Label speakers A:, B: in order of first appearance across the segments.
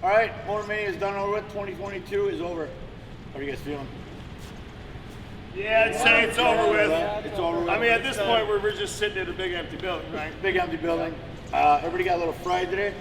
A: All right, MotorMania is done over with. 2022 is over. How are you guys feeling?
B: Yeah, I'd say it's over with.
A: It's over with.
B: I mean, at this point, we're just sitting in a big empty building, right?
A: Big empty building. Everybody got a little fried today.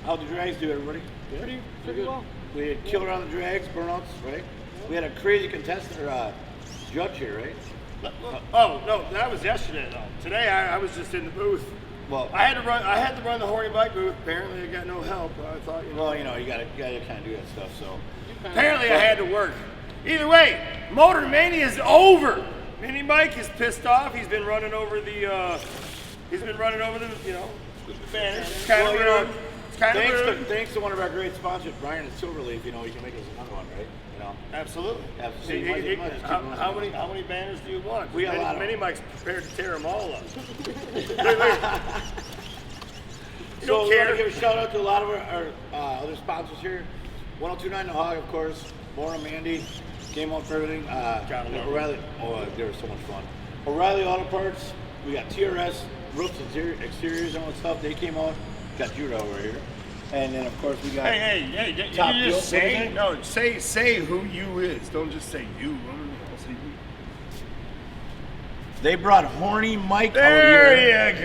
A: How'd the drags do, everybody?
C: Pretty well.
A: We had killer on the drags, burnouts, right? We had a crazy contestant or judge here, right?
B: Oh no, that was yesterday though. Today I was just in the booth.
A: Well,
B: I had to run the Horny bike booth. Apparently, I got no help. I thought,
A: well, you know, you gotta kind of do that stuff. So
B: apparently, I had to work. Either way, MotorMania is over. Mini Mike is pissed off. He's been running over the, you know, the banners. It's kind of rude. It's kind of rude.
A: Thanks to one of our great sponsors, Brian and Silverleaf. You know, you can make us another one, right? You know.
B: Absolutely.
A: Absolutely.
B: How many banners do you want?
A: We got a lot.
B: Mini Mike's prepared to tear them all up.
A: So we want to give a shout out to a lot of our other sponsors here. 1029 The Hog, of course. Maura, Mandy, came out for everything. O'Reilly. Oh, they were so much fun. O'Reilly Auto Parts. We got TRS, roofs, exteriors, and all that stuff. They came out. Got Judah over here. And then, of course, we got.
B: Hey, you just say no. Say who you is. Don't just say you. Say you.
A: They brought Horny Mike
B: there
A: out here.
B: You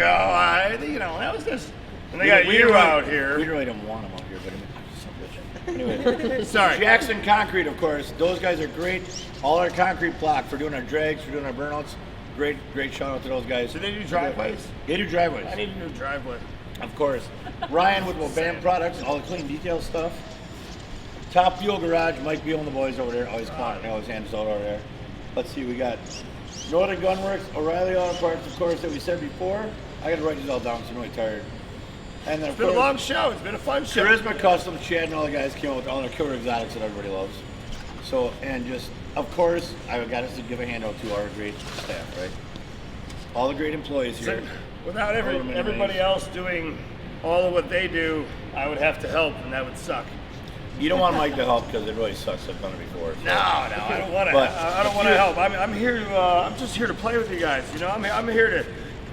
B: go. You know, that was just. And they got you out here.
A: We really don't want them out here, but I'm just some bitch. Anyway,
B: sorry.
A: Jackson Concrete, of course. Those guys are great. All our concrete block for doing our drags, for doing our burnouts. Great shout out to those guys.
B: Do they do driveways?
A: They do driveways.
B: I need a new driveway.
A: Of course. Ryan with WABAM products, all the clean detail stuff. Top Fuel Garage, Mike Beal and the boys over there. Always calling, always hands out over there. Let's see, we got NorthStar Gun Works, O'Reilly Auto Parts, of course, that we said before. I gotta write these all down, so I'm really tired. And then,
B: it's been a long show. It's been a fun show.
A: Carisma Customs, Chad and all the guys came out with all their killer exotics that everybody loves. So, and just, of course, I got us to give a handout to our great staff, right? All the great employees here.
B: Without everybody else doing all of what they do, I would have to help, and that would suck.
A: You don't want Mike to help because it really sucks. I've done it before. So.
B: No, I don't want to. I don't want to help. I'm here to. I'm just here to play with you guys. You know, I'm here to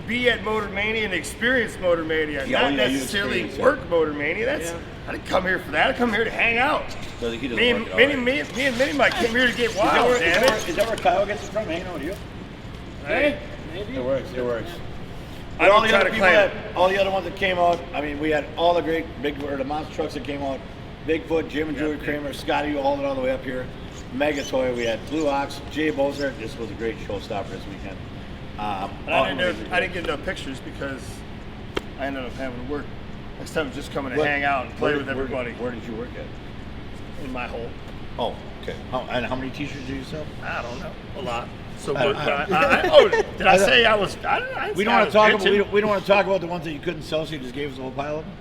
B: be at MotorMania and experience MotorMania, not necessarily work MotorMania. I didn't come here for that. I come here to hang out.
A: So
B: me and Mini Mike came here to get wild.
A: Is that where Kyle gets it from? Hanging out with you?
B: Hey,
A: maybe. It works.
B: I don't try to claim.
A: All the other ones that came out, I mean, we had all the great the monster trucks that came out. BIGFOOT, Jim and Julie Kramer, Scotty all the way up here. MegaToy, we had Blue Ox, Jay Bozart. This was a great showstopper this weekend.
B: I didn't get no pictures because I ended up having to work. Next time, just coming to hang out and play with everybody.
A: Where did you work at?
B: In my hole.
A: Oh, okay. And how many T-shirts did you sell?
B: I don't know. A lot. So, did I say I was?
A: We don't want to talk about. We don't want to talk about the ones that you couldn't sell. So you just gave us a whole pile of them.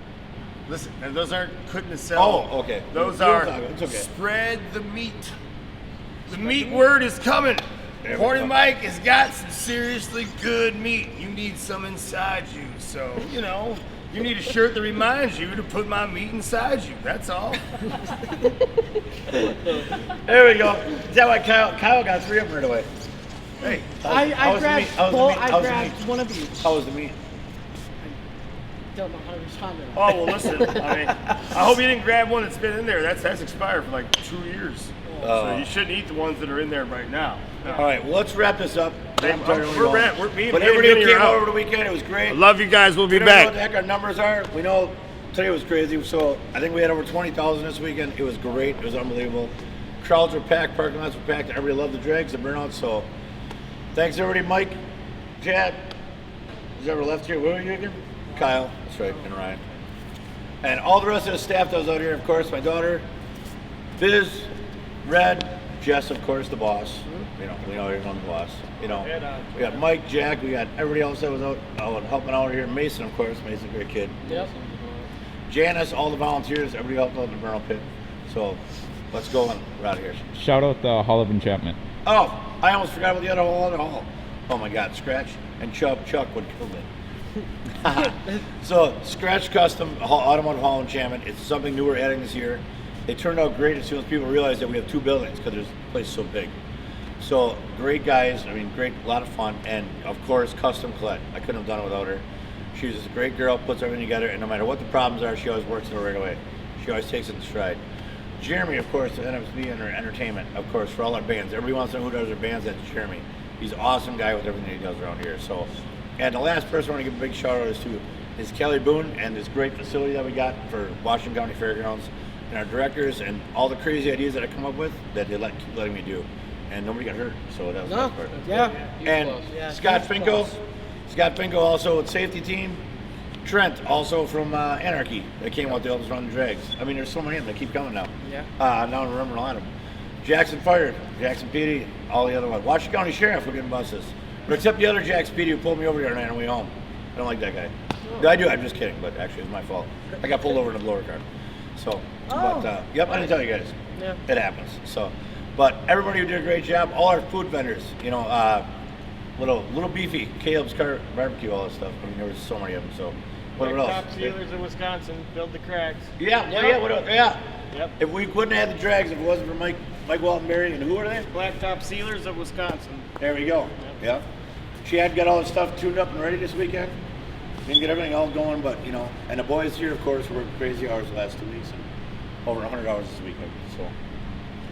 B: Listen, and those aren't couldn't sell.
A: Oh, okay.
B: Those are spread the meat. The meat word is coming. Horny Mike has got some seriously good meat. You need some inside you. So, you know, you need a shirt that reminds you to put my meat inside you. That's all.
A: There we go. Is that why Kyle got 3 of them right away?
B: Hey,
C: I grabbed one of each.
A: How was the meat?
C: Don't know how to respond to that.
B: oh well, listen. I mean, I hope you didn't grab one that's been in there. That's expired for like 2 years. So you shouldn't eat the ones that are in there right now. No.
A: All right, well, let's wrap this up.
B: But
A: everybody who came over the weekend, it was great.
B: I love you guys. We'll be
A: back. We don't know what the heck our numbers are. We know today was crazy. So I think we had over 20,000 this weekend. It was great. It was unbelievable. Crowds were packed. Parking lots were packed. Everybody loved the drags, the burnouts. So thanks, everybody. Mike, Chad, who's ever left here? Where were you again? Kyle. That's right. And Ryan. And all the rest of the staff that was out here, of course, my daughter, Biz, Red, Jess, of course, the boss. You know, we know everyone's the boss. You know, we got Mike, Jack, we got everybody else that was out helping out here. Mason, of course, Mason's a great kid.
C: Yep.
A: Janice, all the volunteers, everybody helped out in the burnout pit. So let's go and we're out of here.
D: Shout out the Hall of Enchantment.
A: Oh, I almost forgot about the other hall. Oh my God, Skratch and Chuck would kill me. So Skratch Custom Automotive Hall Enchantment. It's something new we're adding this year. It turned out great as soon as people realized that we have 2 buildings because the place is so big. So great guys, I mean, great, a lot of fun, and of course, Custom Kollette. I couldn't have done it without her. She's just a great girl, puts everything together, and no matter what the problems are, she always works it right away. She always takes it in stride. Jeremy, of course, NFB and Entertainment, of course, for all our bands. Everybody wants to know who does their bands. That's Jeremy. He's an awesome guy with everything he does around here. So, and the last person I want to give a big shout out is Kelly Boone and this great facility that we got for Washington County Fairgrounds, and our directors and all the crazy ideas that I come up with that they keep letting me do, and nobody got hurt. So that was the best part.
C: Yeah.
A: And Scott Finko also with safety team. Trent, also from Anarchy, that came out to help us run the drags. I mean, there's so many of them that keep coming now.
C: Yeah.
A: Now I'm remembering a lot of them. Jackson Fire, Jackson PD, all the other ones. Washington County Sheriff, we're getting buses. But except the other Jackson PD who pulled me over there tonight on the way home. I don't like that guy. I do, I'm just kidding, but actually it's my fault. I got pulled over in a blower car. So, yep, I didn't tell you guys.
C: Yeah.
A: It happens. So, but everybody who did a great job, all our food vendors, you know, little beefy, Caleb's Car Barbecue, all that stuff. I mean, there was so many of them. So, what else?
E: Top Sealers in Wisconsin, build the cracks.
A: Yeah, what else? Yeah.
E: Yep.
A: If we wouldn't have had the drags, if it wasn't for Mike Waltenberry, and who are they?
E: Blacktop Sealers of Wisconsin.
A: There we go. Yeah. Chad got all the stuff tuned up and ready this weekend. Didn't get everything all going, but you know, and the boys here, of course, worked crazy hours the last 2 weeks and over 100 hours this weekend. So,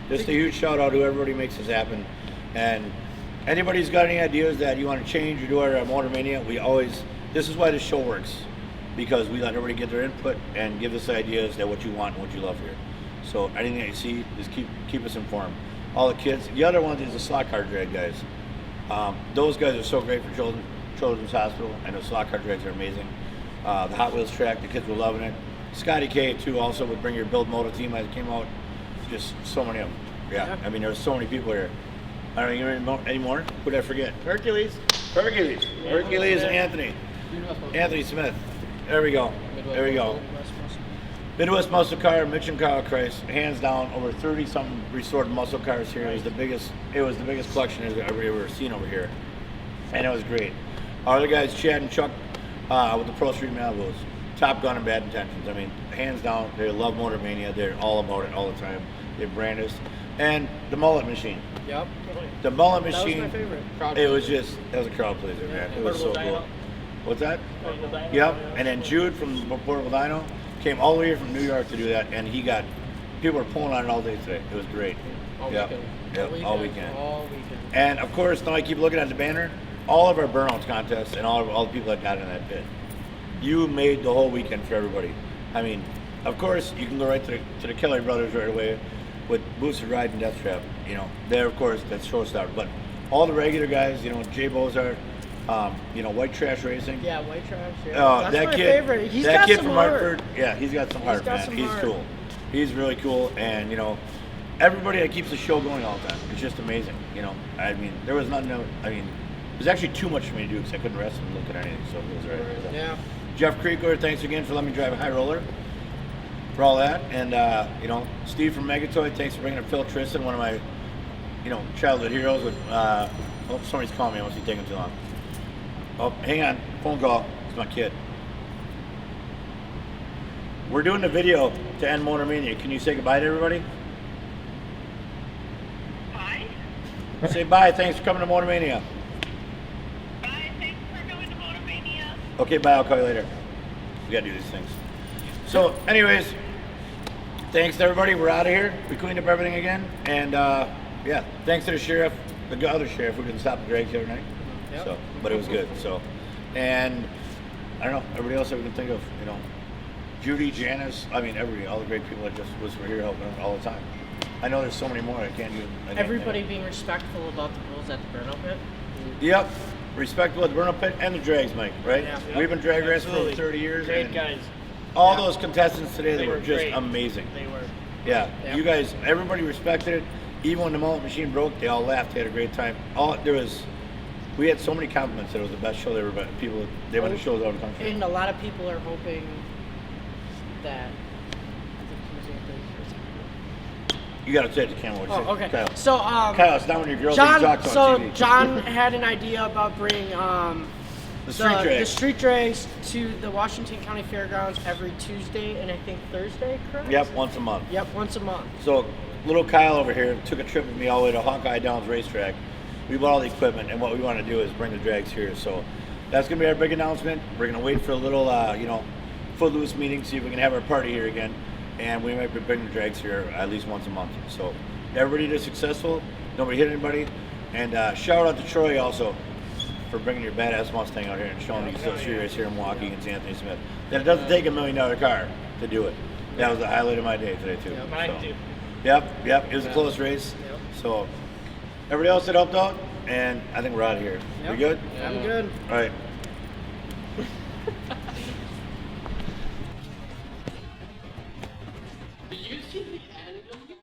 A: just a huge shout out to everybody who makes this happen. And anybody's got any ideas that you want to change or do at MotorMania, this is why this show works, because we let everybody get their input and give us ideas that what you want and what you love here. So anything that you see, just keep us informed. All the kids. The other one is the slot car drag guys. Those guys are so great for Children's Hospital. I know slot car drags are amazing. The Hot Wheels track, the kids were loving it. Scotty K too also would bring your Build Moto team that came out. Just so many of them. Yeah. I mean, there was so many people here. I don't know any more. Who did I forget?
E: Hercules.
A: And Anthony Smith. There we go. Midwest Muscle Car, Mitch and Kyle Christ, hands down, over 30-something restored muscle cars here. It was the biggest collection I've ever seen over here, and it was great. Our other guys, Chad and Chuck, with the Pro Street Malibus, Top Gun and Bad Intentions. I mean, hands down, they love MotorMania. They're all about it all the time. They brand us, and the Mullet Machine.
C: Yep.
A: The Mullet Machine.
C: That was my favorite.
A: That was a crowd pleaser, man. It was so cool. What's that? Yep. And then Jude from Portable Dino came all the way here from New York to do that, and people were pulling on it all day today. It was great.
C: All weekend.
A: And of course, now I keep looking at the banner. All of our burnouts contests and all the people that got in that pit, you made the whole weekend for everybody. I mean, of course, you can go right to the Kelly brothers right away with Boosted Ride and Death Trap. You know, they're of course that's showstopper. But all the regular guys, you know, Jay Bozart, you know, White Trash Racing.
C: Yeah, White Trash. Yeah.
A: That's my
C: favorite.
A: That kid from Hartford. Yeah, he's got some heart, man. He's cool. He's really cool, and you know, everybody that keeps the show going all the time. It's just amazing. You know, I mean, there was nothing. It was actually too much for me to do because I couldn't rest and look at anything. So it was right. So.
C: Yeah.
A: Jeff Krekeler, thanks again for letting me drive a high roller. For all that, and you know, Steve from MegaToy, thanks for bringing up Phil Tristan, one of my, you know, childhood heroes. With somebody's calling me. I must be taking too long. Oh, hang on, phone call. It's my kid. We're doing the video to end MotorMania. Can you say goodbye to everybody?
F: Bye.
A: Say bye. Thanks for coming to MotorMania.
F: Bye. Thanks for coming to MotorMania.
A: Okay, bye. I'll call you later. We gotta do these things. So, anyways, thanks to everybody. We're out of here. We cleaned up everything again, and yeah, thanks to the sheriff, the other sheriff who didn't stop the drags the other night.
C: Yep.
A: So, but it was good. So, and I don't know, everybody else that we can think of, you know, Judy, Janice, I mean, all the great people that just was here helping all the time. I know there's so many more. I can't even.
C: Everybody being respectful about the rules at the burnout pit.
A: Yep, respectful at the burnout pit and the drags, Mike. Right?
C: Yeah.
A: We've been drag racing for over
E: Absolutely.
A: 30 years.
E: Great
A: and
E: guys.
A: All those contestants today, they were just
E: great.
A: amazing.
E: They were.
A: Yeah,
C: Yeah.
A: you guys, everybody respected it. Even when the mullet machine broke, they all laughed. They had a great time. We had so many compliments that it was the best show they ever been. People, they went to shows all over the country.
C: And a lot of people are hoping that.
A: You gotta say it to camera.
C: Oh, okay.
A: Kyle.
C: So,
A: Kyle, it's not when your girls talk to on TV.
C: John had an idea about bringing
A: the street
C: street drags to the Washington County Fairgrounds every Tuesday and I think Thursday, correct?
A: Yep, once a month.
C: Yep, once a month.
A: So, little Kyle over here took a trip with me all the way to Hawkeye Downs Racetrack. We bought all the equipment, and what we want to do is bring the drags here. So, that's gonna be our big announcement. We're gonna wait for a little, you know, Footloose meeting, see if we can have our party here again. and we might be bringing drags here at least once a month. So everybody did successful. Nobody hit anybody. And shout out to Troy also for bringing your badass Mustang out here and showing you still serious here in Milwaukee against Anthony Smith. That it doesn't take $1 million car to do it. That was the highlight of my day today too.
E: Mine too.
A: Yep. It was a close race.
C: Yep.
A: So everybody else that helped out, and I think we're out of here.
C: Yep.
A: We good?
C: I'm good.
A: All right.